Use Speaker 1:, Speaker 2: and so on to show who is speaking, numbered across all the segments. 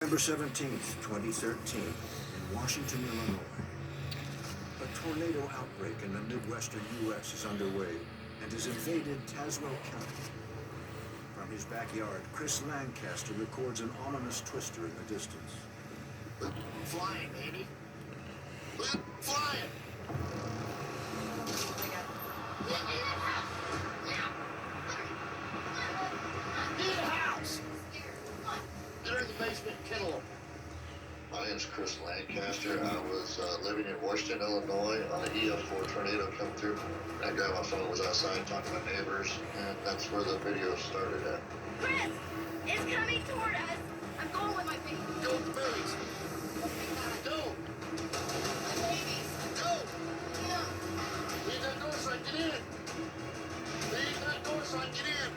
Speaker 1: November 17th, 2013, in Washington, Illinois. A tornado outbreak in the Midwestern U.S. is underway and has invaded Tazewell County. From his backyard, Chris Lancaster records an ominous twister in the distance.
Speaker 2: Flying, baby. Flying. Get in the house. Get her in the basement and kennel them. My name's Chris Lancaster. I was living in Washington, Illinois on an EF4 tornado come through. I grabbed my phone, was outside talking to neighbors, and that's where the video started at.
Speaker 3: Chris! It's coming toward us! I'm going with my baby.
Speaker 2: Go with the babies. Go.
Speaker 3: My babies.
Speaker 2: Go.
Speaker 3: Yeah.
Speaker 2: Leave that door so I can get in. Leave that door so I can get in.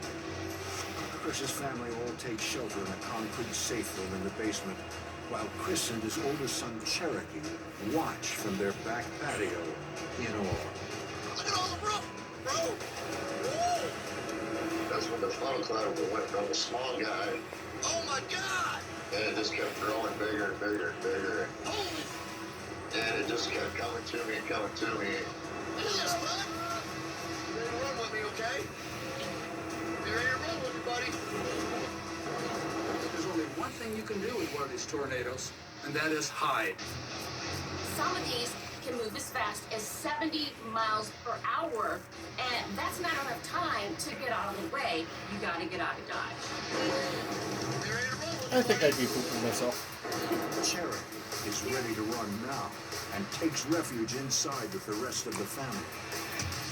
Speaker 1: Chris's family all take shelter in a concrete safe room in the basement, while Chris and his oldest son, Cherokee, watch from their back patio in awe.
Speaker 2: Look at all the roof, bro! That's when the funnel cloud went from a small guy. Oh my God! And it just kept growing bigger and bigger and bigger. Holy! And it just kept coming to me and coming to me. Yes, bud! You ready to run with me, okay? You ready to run with me, buddy?
Speaker 4: There's only one thing you can do with one of these tornadoes, and that is hide.
Speaker 3: Some of these can move as fast as 70 miles per hour, and that's not enough time to get out of the way. You gotta get out of Dodge.
Speaker 2: You ready to run with me?
Speaker 5: I think I'd be pooping myself.
Speaker 1: Cherokee is ready to run now and takes refuge inside with the rest of the family.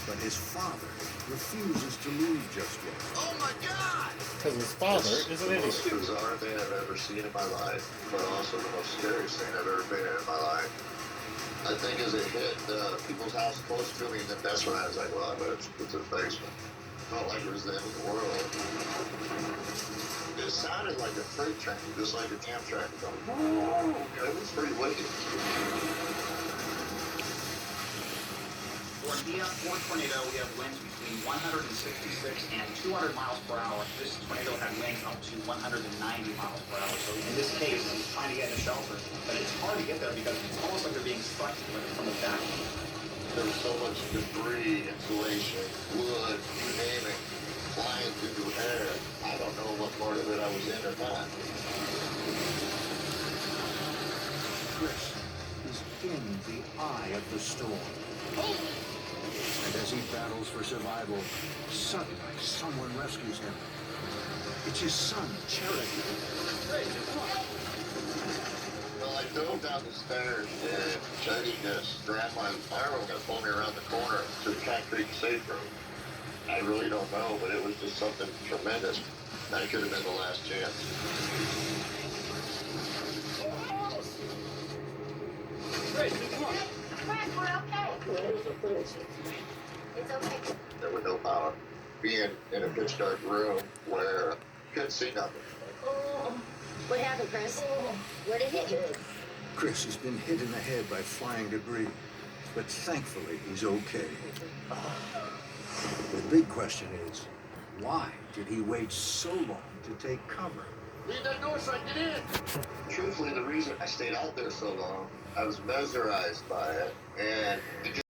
Speaker 1: But his father refuses to leave just yet.
Speaker 2: Oh my God!
Speaker 5: Because his father is an
Speaker 2: The most
Speaker 5: idiot.
Speaker 2: bizarre thing I've ever seen in my life, but also the most scariest thing I've ever been in my life. I think as it hit people's house close to me, and that's when I was like, well, I better put the basement. Felt like it was the end of the world. It sounded like a freight train, just like a Amtrak going. Whoa! It was pretty wicked.
Speaker 6: For an EF4 tornado, we have winds between 166 and 200 miles per hour. This tornado had winds up to 190 miles per hour. So in this case, he's trying to get in a shelter, but it's hard to get there because it's almost like they're being sucked from the back.
Speaker 2: There was so much debris, insulation, wood, you name it, flying through the air. I don't know what part of it I was in or not.
Speaker 1: Chris is in the eye of the storm. And as he battles for survival, suddenly someone rescues him. It's his son, Cherokee.
Speaker 2: Well, I dove down the stairs and Cherokee just grabbed my arm and gonna pull me around the corner to the concrete safe room. I really don't know, but it was just something tremendous. That could have been the last chance.
Speaker 3: Chris, we're okay. It's okay.
Speaker 2: There was no power. Being in a pitch dark room where couldn't see nothing.
Speaker 3: What happened, Chris? Where'd it hit you?
Speaker 1: Chris has been hit in the head by flying debris, but thankfully he's okay. The big question is, why did he wait so long to take cover?
Speaker 2: Leave that door so I can get in. Truthfully, the reason I stayed out there so long, I was mesmerized by it, and it just